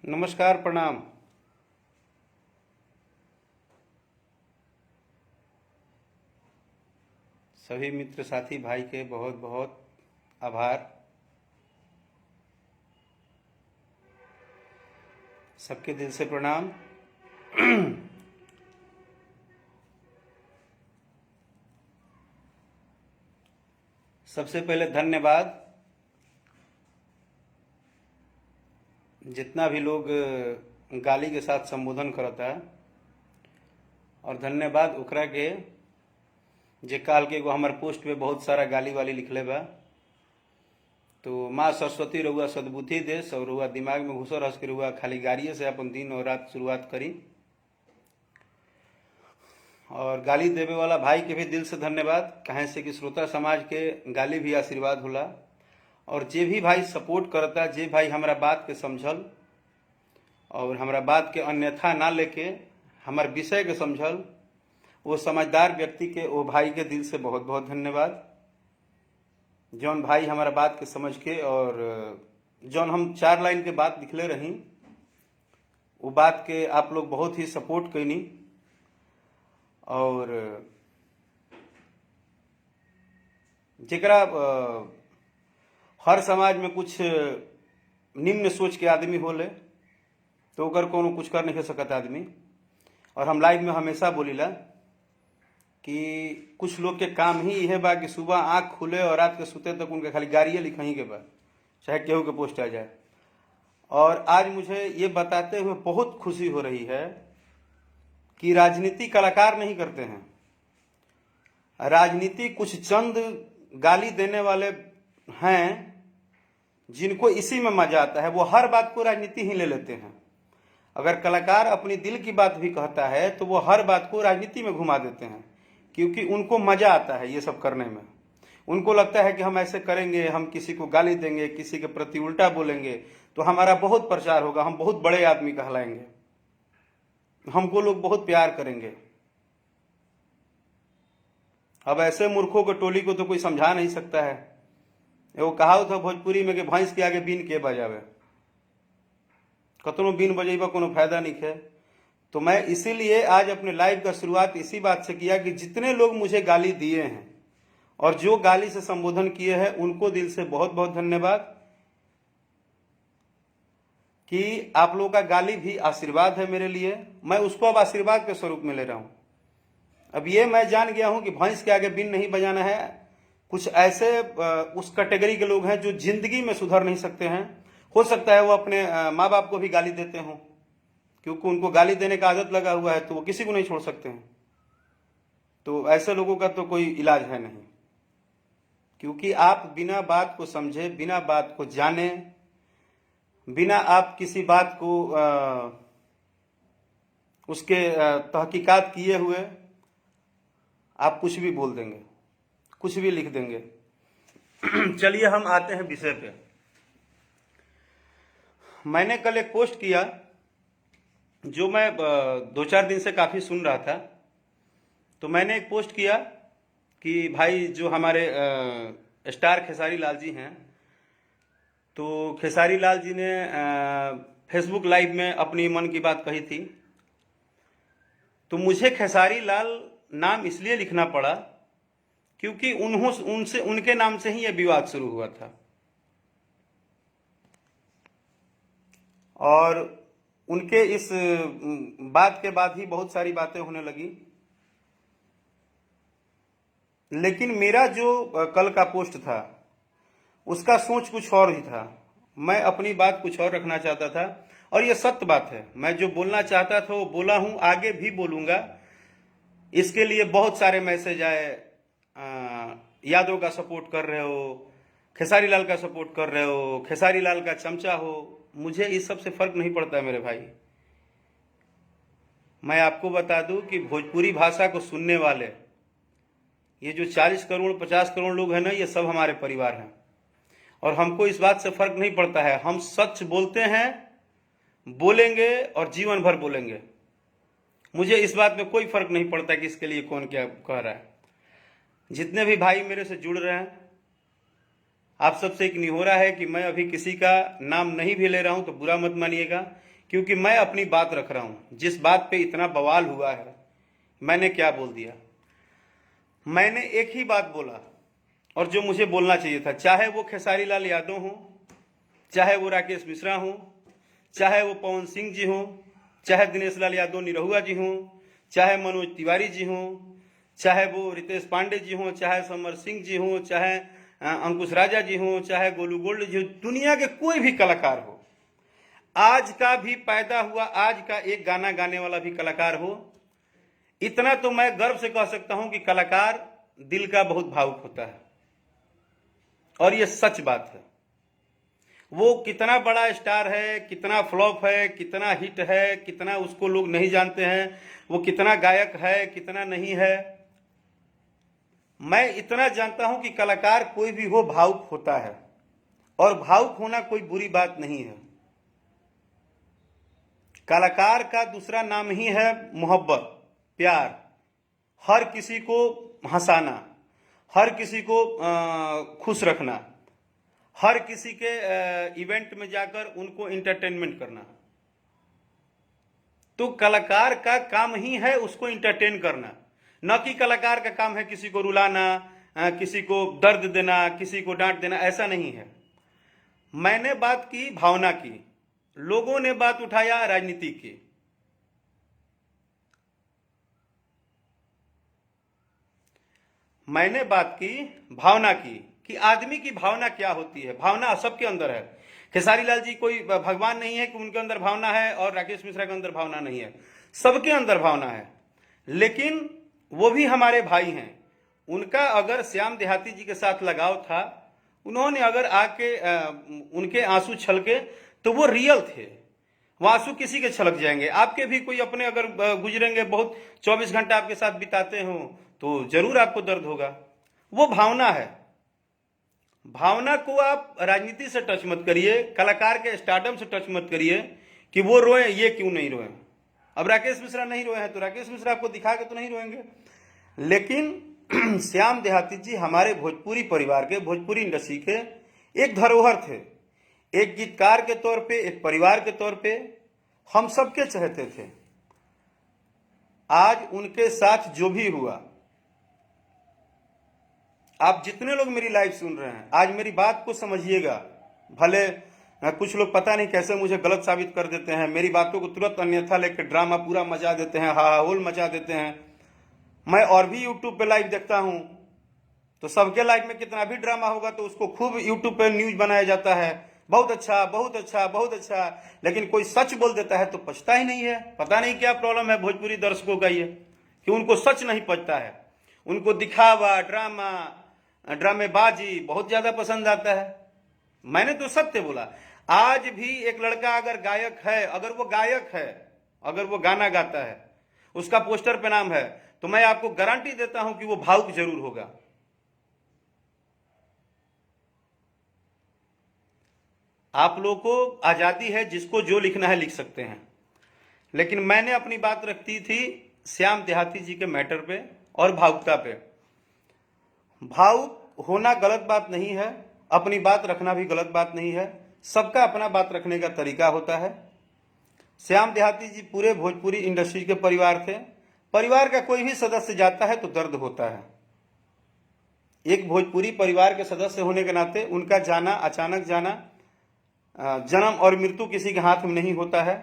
नमस्कार, प्रणाम। सभी मित्र साथी भाई के बहुत बहुत आभार। सबके दिल से प्रणाम। सबसे पहले धन्यवाद जितना भी लोग गाली के साथ संबोधन करता है, और धन्यवाद ओकरा के जे काल के एगो हमार पोस्ट पे बहुत सारा गाली वाली लिखले बा। तो माँ सरस्वती रहुआ सद्बुद्धि देस और रहुआ दिमाग में घुसर हंस के रहुआ खाली गाड़िए से अपन दिन और रात शुरुआत करी। और गाली देवे वाला भाई के भी दिल से धन्यवाद, कहें से कि श्रोता समाज के गाली भी आशीर्वाद होला। और जे भी भाई सपोर्ट करता, जे भाई हमारा बात के समझल और हमारा बात के अन्यथा ना लेके हमार विषय के समझल, वो समझदार व्यक्ति के वो भाई के दिल से बहुत बहुत धन्यवाद। जौन भाई हमारा बात के समझ के और जौन हम 4 लाइन के बात लिखले रही, वो बात के आप लोग बहुत ही सपोर्ट कैनी। और जेकरा हर समाज में कुछ निम्न सोच के आदमी होले तो ओकर कोनो कुछ कर नहीं सकता आदमी। और हम लाइव में हमेशा बोलीला कि कुछ लोग के काम ही यह बा कि सुबह आँख खुले और रात के सुते तक उनके खाली गाड़िए लिखही के बा, चाहे केहू के पोस्ट आ जाए। और आज मुझे ये बताते हुए बहुत खुशी हो रही है कि राजनीति कलाकार नहीं करते हैं। राजनीति कुछ चंद गाली देने वाले हैं जिनको इसी में मजा आता है, वो हर बात को राजनीति ही ले लेते हैं। अगर कलाकार अपनी दिल की बात भी कहता है तो वो हर बात को राजनीति में घुमा देते हैं, क्योंकि उनको मजा आता है ये सब करने में। उनको लगता है कि हम ऐसे करेंगे, हम किसी को गाली देंगे, किसी के प्रति उल्टा बोलेंगे तो हमारा बहुत प्रचार होगा, हम बहुत बड़े आदमी कहलाएंगे, हमको लोग बहुत प्यार करेंगे। अब ऐसे मूर्खों के टोली को तो कोई समझा नहीं सकता है। वो कहावत था भोजपुरी में कि भैंस के आगे बीन के बजावे, कतनो बीन बजेबा कोनो फायदा नहीं है। तो मैं इसीलिए आज अपने लाइव का शुरुआत इसी बात से किया कि जितने लोग मुझे गाली दिए हैं और जो गाली से संबोधन किए हैं उनको दिल से बहुत बहुत धन्यवाद। कि आप लोगों का गाली भी आशीर्वाद है मेरे लिए, मैं उसको अब आशीर्वाद के स्वरूप में ले रहा हूं। अब ये मैं जान गया हूं कि भैंस के आगे बीन नहीं बजाना है। कुछ ऐसे उस कैटेगरी के लोग हैं जो जिंदगी में सुधर नहीं सकते हैं। हो सकता है वो अपने माँ बाप को भी गाली देते हों, क्योंकि उनको गाली देने का आदत लगा हुआ है, तो वो किसी को नहीं छोड़ सकते हैं। तो ऐसे लोगों का तो कोई इलाज है नहीं, क्योंकि आप बिना बात को समझे, बिना बात को जाने, बिना आप किसी बात को उसके तहकीकात किए हुए आप कुछ भी बोल देंगे, कुछ भी लिख देंगे। चलिए हम आते हैं विषय पे। मैंने कल एक पोस्ट किया जो मैं 2-4 दिन से काफ़ी सुन रहा था। तो मैंने एक पोस्ट किया कि भाई जो हमारे स्टार खेसारी लाल जी हैं, तो खेसारी लाल जी ने फेसबुक लाइव में अपनी मन की बात कही थी। तो मुझे खेसारी लाल नाम इसलिए लिखना पड़ा क्योंकि उनके नाम से ही यह विवाद शुरू हुआ था। और उनके इस बात के बाद ही बहुत सारी बातें होने लगी। लेकिन मेरा जो कल का पोस्ट था उसका सोच कुछ और ही था। मैं अपनी बात कुछ और रखना चाहता था, और ये सत्य बात है। मैं जो बोलना चाहता था वो बोला हूं, आगे भी बोलूंगा। इसके लिए बहुत सारे मैसेज आए, यादव का सपोर्ट कर रहे हो, खेसारी लाल का सपोर्ट कर रहे हो, खेसारी लाल का चमचा हो। मुझे इस सब से फर्क नहीं पड़ता मेरे भाई। मैं आपको बता दूं कि भोजपुरी भाषा को सुनने वाले ये जो 40 करोड़ 50 करोड़ लोग हैं ना, ये सब हमारे परिवार हैं। और हमको इस बात से फर्क नहीं पड़ता है। हम सच बोलते हैं, बोलेंगे और जीवन भर बोलेंगे। मुझे इस बात में कोई फर्क नहीं पड़ता कि इसके लिए कौन क्या कह रहा है। जितने भी भाई मेरे से जुड़ रहे हैं, आप सबसे एक निहोरा है कि मैं अभी किसी का नाम नहीं भी ले रहा हूं तो बुरा मत मानिएगा, क्योंकि मैं अपनी बात रख रहा हूं। जिस बात पे इतना बवाल हुआ है, मैंने क्या बोल दिया? मैंने एक ही बात बोला, और जो मुझे बोलना चाहिए था, चाहे वो खेसारी लाल यादव हो, चाहे वो राकेश मिश्रा हो, चाहे वो पवन सिंह जी हो, चाहे दिनेश लाल यादव निरहुआ जी हो, चाहे मनोज तिवारी जी हो, चाहे वो रितेश पांडे जी हो, चाहे समर सिंह जी हो, चाहे अंकुश राजा जी हो, चाहे गोलू गोल्ड जी हो, दुनिया के कोई भी कलाकार हो, आज का भी पैदा हुआ आज का एक गाना गाने वाला भी कलाकार हो, इतना तो मैं गर्व से कह सकता हूं कि कलाकार दिल का बहुत भावुक होता है, और ये सच बात है। वो कितना बड़ा स्टार है, कितना फ्लॉप है, कितना हिट है, कितना उसको लोग नहीं जानते हैं, वो कितना गायक है, कितना नहीं है, मैं इतना जानता हूं कि कलाकार कोई भी हो भावुक होता है, और भावुक होना कोई बुरी बात नहीं है। कलाकार का दूसरा नाम ही है मोहब्बत, प्यार, हर किसी को हंसाना, हर किसी को खुश रखना, हर किसी के इवेंट में जाकर उनको एंटरटेनमेंट करना। तो कलाकार का काम ही है उसको एंटरटेन करना, न कि कलाकार का काम है किसी को रुलाना, किसी को दर्द देना, किसी को डांट देना, ऐसा नहीं है। मैंने बात की भावना की, लोगों ने बात उठाया राजनीति की। मैंने बात की भावना की कि आदमी की भावना क्या होती है। भावना सबके अंदर है। खेसारी लाल जी कोई भगवान नहीं है कि उनके अंदर भावना है, और राकेश मिश्रा के अंदर भावना नहीं है, सबके अंदर भावना है। लेकिन वो भी हमारे भाई हैं। उनका अगर श्याम देहाती जी के साथ लगाव था, उन्होंने अगर आके उनके आंसू छलके तो वो रियल थे। वो आंसू किसी के छलक जाएंगे, आपके भी कोई अपने अगर गुजरेंगे, बहुत 24 घंटा आपके साथ बिताते हो तो जरूर आपको दर्द होगा। वो भावना है। भावना को आप राजनीति से टच मत करिए, कलाकार के स्टारडम से टच मत करिए कि वो रोए, ये क्यों नहीं रोए। अब राकेश मिश्रा नहीं रोए हैं तो राकेश मिश्रा आपको दिखा के तो नहीं रोएंगे, लेकिन श्याम देहाती जी हमारे भोजपुरी परिवार के, भोजपुरी इंडस्ट्री के एक धरोहर थे। एक गीतकार के तौर पे, एक परिवार के तौर पे हम सबके चाहते थे। आज उनके साथ जो भी हुआ, आप जितने लोग मेरी लाइव सुन रहे हैं, आज मेरी बात को समझिएगा। भले कुछ लोग पता नहीं कैसे मुझे गलत साबित कर देते हैं, मेरी बातों को तुरंत अन्यथा लेकर ड्रामा पूरा मचा देते हैं, हाहाहोल मचा देते हैं। मैं और भी यूट्यूब पे लाइव देखता हूं, तो सबके लाइव में कितना भी ड्रामा होगा तो उसको खूब यूट्यूब पे न्यूज बनाया जाता है, बहुत अच्छा, बहुत अच्छा, बहुत अच्छा। लेकिन कोई सच बोल देता है तो पचता ही नहीं है। पता नहीं क्या प्रॉब्लम है भोजपुरी दर्शकों का, ये कि उनको सच नहीं पचता है। उनको दिखावा, ड्रामा, ड्रामेबाजी बहुत ज्यादा पसंद आता है। मैंने तो सत्य बोला। आज भी एक लड़का अगर गायक है, अगर वो गायक है, अगर वो गाना गाता है, उसका पोस्टर पे नाम है, तो मैं आपको गारंटी देता हूं कि वो भावुक जरूर होगा। आप लोगों को आजादी है, जिसको जो लिखना है लिख सकते हैं, लेकिन मैंने अपनी बात रखती थी श्याम देहाती जी के मैटर पे और भावुकता पे। भावुक होना गलत बात नहीं है, अपनी बात रखना भी गलत बात नहीं है। सबका अपना बात रखने का तरीका होता है। श्याम देहाती जी पूरे भोजपुरी इंडस्ट्री के परिवार थे। परिवार का कोई भी सदस्य जाता है तो दर्द होता है। एक भोजपुरी परिवार के सदस्य होने के नाते उनका जाना, अचानक जाना, जन्म और मृत्यु किसी के हाथ में नहीं होता है।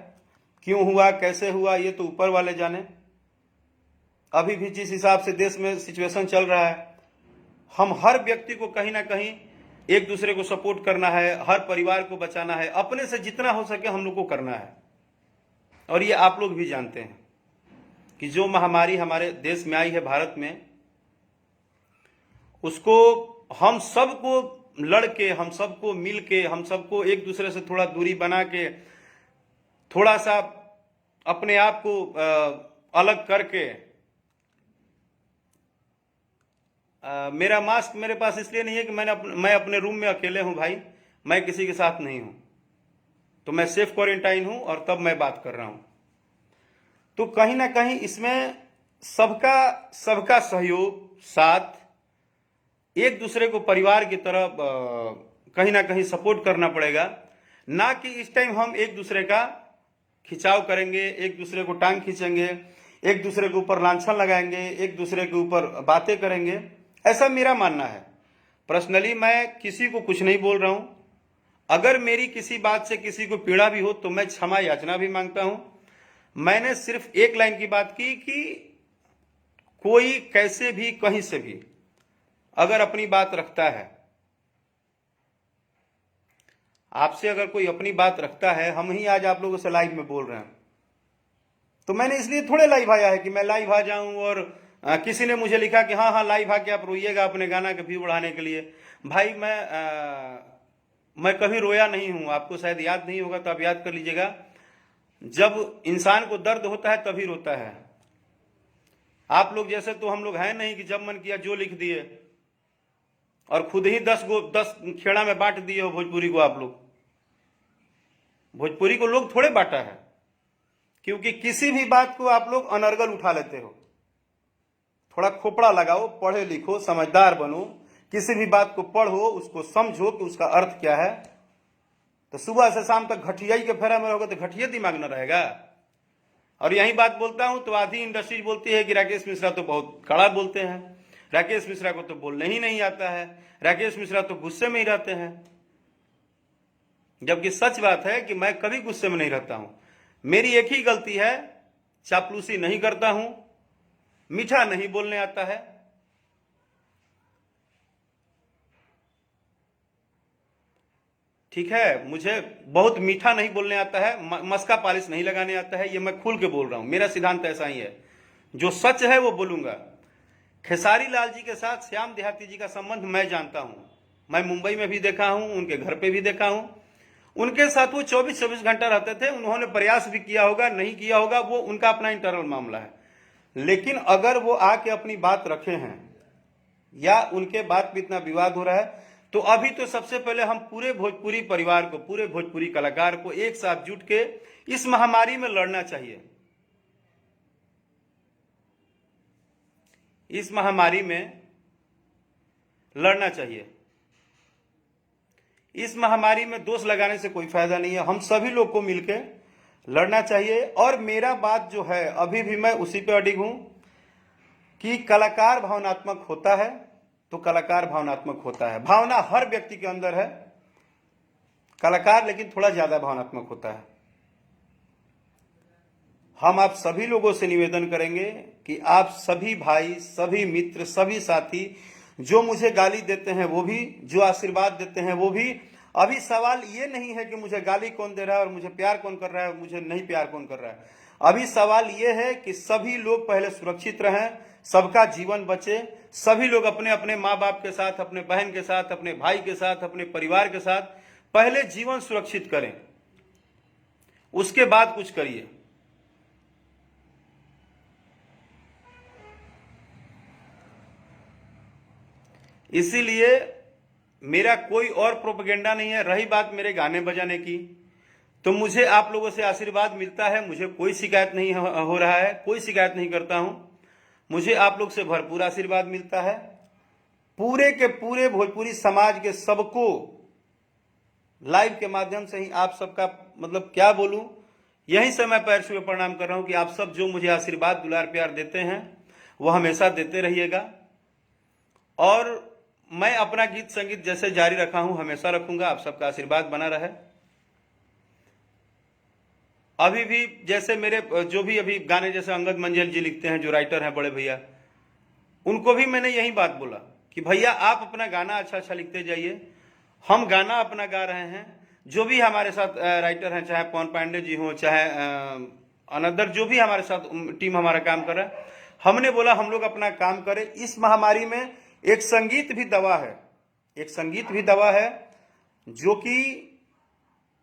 क्यों हुआ, कैसे हुआ, ये तो ऊपर वाले जाने। अभी भी जिस हिसाब से देश में सिचुएशन चल रहा है, हम हर व्यक्ति को कहीं ना कहीं एक दूसरे को सपोर्ट करना है, हर परिवार को बचाना है, अपने से जितना हो सके हम लोग को करना है। और ये आप लोग भी जानते हैं कि जो महामारी हमारे देश में आई है, भारत में, उसको हम सबको लड़के, हम सबको मिलके, हम सबको एक दूसरे से थोड़ा दूरी बना के, थोड़ा सा अपने आप को अलग करके, मेरा मास्क मेरे पास इसलिए नहीं है कि मैं अपने रूम में अकेले हूं भाई, मैं किसी के साथ नहीं हूं, तो मैं सेफ क्वारंटाइन हूं और तब मैं बात कर रहा हूं। तो कहीं ना कहीं इसमें सबका सहयोग, साथ, एक दूसरे को परिवार की तरह कहीं ना कहीं सपोर्ट करना पड़ेगा। ना कि इस टाइम हम एक दूसरे का खिंचाव करेंगे, एक दूसरे को टांग खींचेंगे, एक दूसरे के ऊपर लांछन लगाएंगे, एक दूसरे के ऊपर बातें करेंगे। ऐसा मेरा मानना है। पर्सनली मैं किसी को कुछ नहीं बोल रहा हूं। अगर मेरी किसी बात से किसी को पीड़ा भी हो तो मैं क्षमा याचना भी मांगता हूं। मैंने सिर्फ एक लाइन की बात की कि कोई कैसे भी कहीं से भी अगर अपनी बात रखता है, आपसे अगर कोई अपनी बात रखता है, हम ही आज आप लोगों से लाइव में बोल रहे हैं, तो मैंने इसलिए थोड़े लाइव आया है कि मैं लाइव आ जाऊं और किसी ने मुझे लिखा कि हाँ हाँ लाइव आके आप रोइएगा अपने गाना के व्यू बढ़ाने के लिए। भाई मैं कभी रोया नहीं हूं, आपको शायद याद नहीं होगा तो आप याद कर लीजिएगा। जब इंसान को दर्द होता है तभी रोता है। आप लोग जैसे तो हम लोग हैं नहीं कि जब मन किया जो लिख दिए और खुद ही 10 खेड़ा में बांट दिए हो भोजपुरी को। आप लोग भोजपुरी को लोग थोड़े बांटा है, क्योंकि किसी भी बात को आप लोग अनर्गल उठा लेते हो। थोड़ा खोपड़ा लगाओ, पढ़े लिखो, समझदार बनो, किसी भी बात को पढ़ो, उसको समझो कि उसका अर्थ क्या है। तो सुबह से शाम तक घटिया के फेरा में रहोगे तो घटिया दिमाग न रहेगा। और यही बात बोलता हूं तो आधी इंडस्ट्री बोलती है कि राकेश मिश्रा तो बहुत कड़ा बोलते हैं, राकेश मिश्रा को तो बोलने ही नहीं आता है, राकेश मिश्रा तो गुस्से में ही रहते हैं। जबकि सच बात है कि मैं कभी गुस्से में नहीं रहता हूं। मेरी एक ही गलती है, चापलूसी नहीं करता हूं, मीठा नहीं बोलने आता है। ठीक है, मुझे बहुत मीठा नहीं बोलने आता है, मस्का पालिश नहीं लगाने आता है। ये मैं खुल के बोल रहा हूं, मेरा सिद्धांत ऐसा ही है। जो सच है वो बोलूंगा। खेसारी लाल जी के साथ श्याम देहाती जी का संबंध मैं जानता हूं। मैं मुंबई में भी देखा हूं, उनके घर पे भी देखा हूं। उनके साथ वो 24-24 घंटा रहते थे। उन्होंने प्रयास भी किया होगा, नहीं किया होगा, वो उनका अपना इंटरनल मामला है। लेकिन अगर वो आके अपनी बात रखे हैं या उनके बात पे इतना विवाद हो रहा है, तो अभी तो सबसे पहले हम पूरे भोजपुरी परिवार को, पूरे भोजपुरी कलाकार को एक साथ जुट के इस महामारी में लड़ना चाहिए। इस महामारी में लड़ना चाहिए। इस महामारी में दोष लगाने से कोई फायदा नहीं है। हम सभी लोग को मिलकर लड़ना चाहिए। और मेरा बात जो है अभी भी मैं उसी पे अडिग हूं कि कलाकार भावनात्मक होता है तो कलाकार भावनात्मक होता है। भावना हर व्यक्ति के अंदर है, कलाकार लेकिन थोड़ा ज्यादा भावनात्मक होता है। हम आप सभी लोगों से निवेदन करेंगे कि आप सभी भाई, सभी मित्र, सभी साथी जो मुझे गाली देते हैं वो भी, जो आशीर्वाद देते हैं वो भी। अभी सवाल ये नहीं है कि मुझे गाली कौन दे रहा है और मुझे प्यार कौन कर रहा है और मुझे नहीं प्यार कौन कर रहा है। अभी सवाल ये है कि सभी लोग पहले सुरक्षित रहें, सबका जीवन बचे, सभी लोग अपने अपने माँ बाप के साथ, अपने बहन के साथ, अपने भाई के साथ, अपने परिवार के साथ पहले जीवन सुरक्षित करें, उसके बाद कुछ करिए। इसीलिए मेरा कोई और प्रोपेगेंडा नहीं है। रही बात मेरे गाने बजाने की, तो मुझे आप लोगों से आशीर्वाद मिलता है, मुझे कोई शिकायत नहीं हो रहा है, कोई शिकायत नहीं करता हूं। मुझे आप लोग से भरपूर आशीर्वाद मिलता है। पूरे के पूरे भोजपुरी समाज के सबको लाइव के माध्यम से ही आप सबका मतलब क्या बोलूं, यहीं से मैं पैर छुए प्रणाम कर रहा हूं कि आप सब जो मुझे आशीर्वाद, दुलार, प्यार देते हैं वो हमेशा देते रहिएगा। और मैं अपना गीत संगीत जैसे जारी रखा हूं हमेशा रखूंगा। आप सबका आशीर्वाद बना रहे। अभी भी जैसे मेरे जो भी अभी गाने जैसे अंगद मंजिल जी लिखते हैं, जो राइटर हैं बड़े भैया, उनको भी मैंने यही बात बोला कि भैया आप अपना गाना अच्छा अच्छा लिखते जाइए, हम गाना अपना गा रहे हैं। जो भी हमारे साथ राइटर हैं, चाहे पवन पांडे जी हो, चाहे अनदर जो भी हमारे साथ टीम हमारा काम कर रहा है, हमने बोला हम लोग अपना काम करें। इस महामारी में एक संगीत भी दवा है, एक संगीत भी दवा है, जो कि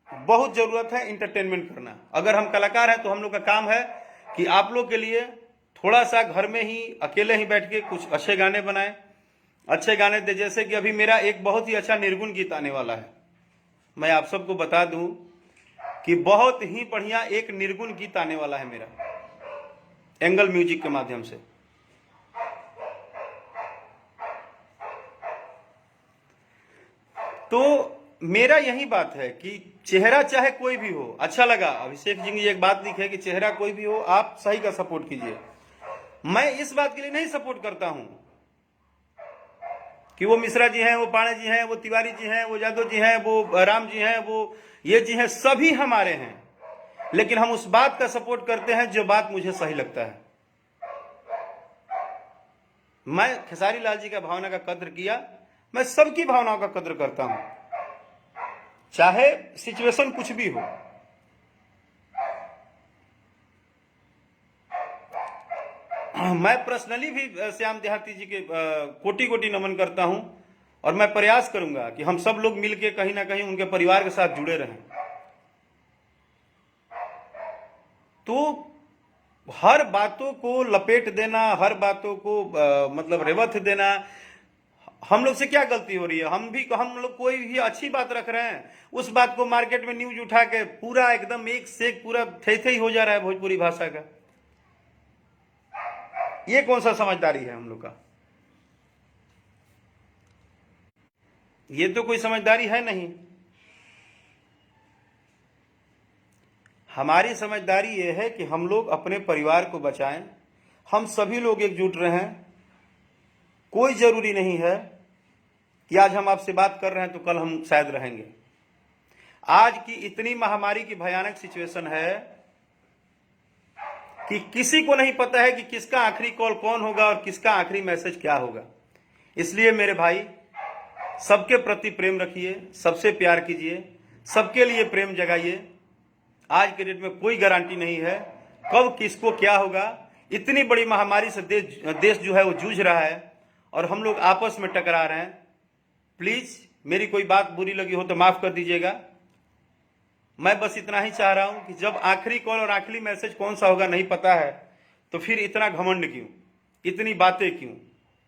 बहुत जरूरत है इंटरटेनमेंट करना। अगर हम कलाकार हैं तो हम लोग का काम है कि आप लोग के लिए थोड़ा सा घर में ही अकेले ही बैठ के कुछ अच्छे गाने बनाएं, अच्छे गाने दे। जैसे कि अभी मेरा एक बहुत ही अच्छा निर्गुण गीत आने वाला है। मैं आप सबको बता दूं कि बहुत ही बढ़िया एक निर्गुण गीत आने वाला है मेरा, एंगल म्यूजिक के माध्यम से। तो मेरा यही बात है कि चेहरा चाहे कोई भी हो, अच्छा लगा अभिषेक जी ने एक बात लिखी है कि चेहरा कोई भी हो आप सही का सपोर्ट कीजिए। मैं इस बात के लिए नहीं सपोर्ट करता हूं कि वो मिश्रा जी हैं, वो पाणे जी हैं, वो तिवारी जी हैं, वो यादव जी हैं, वो राम जी हैं, वो ये जी हैं, सभी हमारे हैं, लेकिन हम उस बात का सपोर्ट करते हैं जो बात मुझे सही लगता है। मैं खेसारी लाल जी का भावना का कद्र किया, मैं सबकी भावनाओं का कद्र करता हूं, चाहे सिचुएशन कुछ भी हो। मैं पर्सनली भी श्याम देहाती जी के कोटि कोटि नमन करता हूं, और मैं प्रयास करूंगा कि हम सब लोग मिलकर कहीं ना कहीं उनके परिवार के साथ जुड़े रहें। तो हर बातों को लपेट देना, हर बातों को मतलब रेवत देना, हम लोग से क्या गलती हो रही है? हम लोग कोई भी अच्छी बात रख रहे हैं, उस बात को मार्केट में न्यूज उठा के पूरा एकदम एक से एक पूरा थे हो जा रहा है भोजपुरी भाषा का। ये कौन सा समझदारी है हम लोग का? ये तो कोई समझदारी है नहीं। हमारी समझदारी ये है कि हम लोग अपने परिवार को बचाएं, हम सभी लोग एकजुट रहें। कोई जरूरी नहीं है कि आज हम आपसे बात कर रहे हैं तो कल हम शायद रहेंगे। आज की इतनी महामारी की भयानक सिचुएशन है कि किसी को नहीं पता है कि किसका आखिरी कॉल कौन होगा और किसका आखिरी मैसेज क्या होगा। इसलिए मेरे भाई, सबके प्रति प्रेम रखिए, सबसे प्यार कीजिए, सबके लिए प्रेम जगाइए। आज के डेट में कोई गारंटी नहीं है कब किसको क्या होगा। इतनी बड़ी महामारी से देश जो है वो जूझ रहा है और हम लोग आपस में टकरा रहे हैं। प्लीज मेरी कोई बात बुरी लगी हो तो माफ कर दीजिएगा। मैं बस इतना ही चाह रहा हूं कि जब आखिरी कॉल और आखिरी मैसेज कौन सा होगा नहीं पता है, तो फिर इतना घमंड क्यों, इतनी बातें क्यों,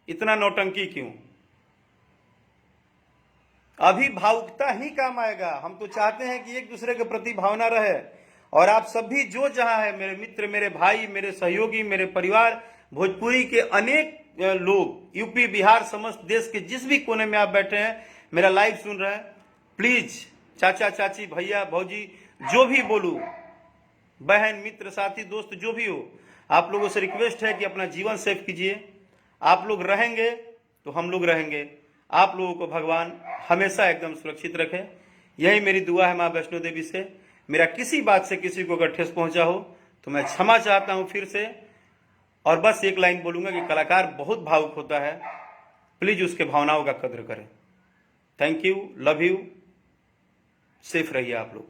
इतना नौटंकी क्यों? अभी भावुकता ही काम आएगा। हम तो चाहते हैं कि एक दूसरे के प्रति भावना रहे, और आप सभी जो जहां है, मेरे मित्र, मेरे भाई, मेरे सहयोगी, मेरे परिवार, भोजपुरी के अनेक लोग, यूपी बिहार समस्त देश के जिस भी कोने में आप बैठे हैं, मेरा लाइव सुन रहे हैं, प्लीज चाचा चाची भैया भौजी जो भी बोलूं, बहन मित्र साथी दोस्त जो भी हो, आप लोगों से रिक्वेस्ट है कि अपना जीवन सेव कीजिए। आप लोग रहेंगे तो हम लोग रहेंगे। आप लोगों को भगवान हमेशा एकदम सुरक्षित रखे, यही मेरी दुआ है मां वैष्णो देवी से। मेरा किसी बात से किसी को अगर ठेस पहुंचा हो तो मैं क्षमा चाहता हूं फिर से। और बस एक लाइन बोलूंगा कि कलाकार बहुत भावुक होता है, प्लीज उसके भावनाओं का कद्र करें। Thank you, love you, safe रहिए आप लोग।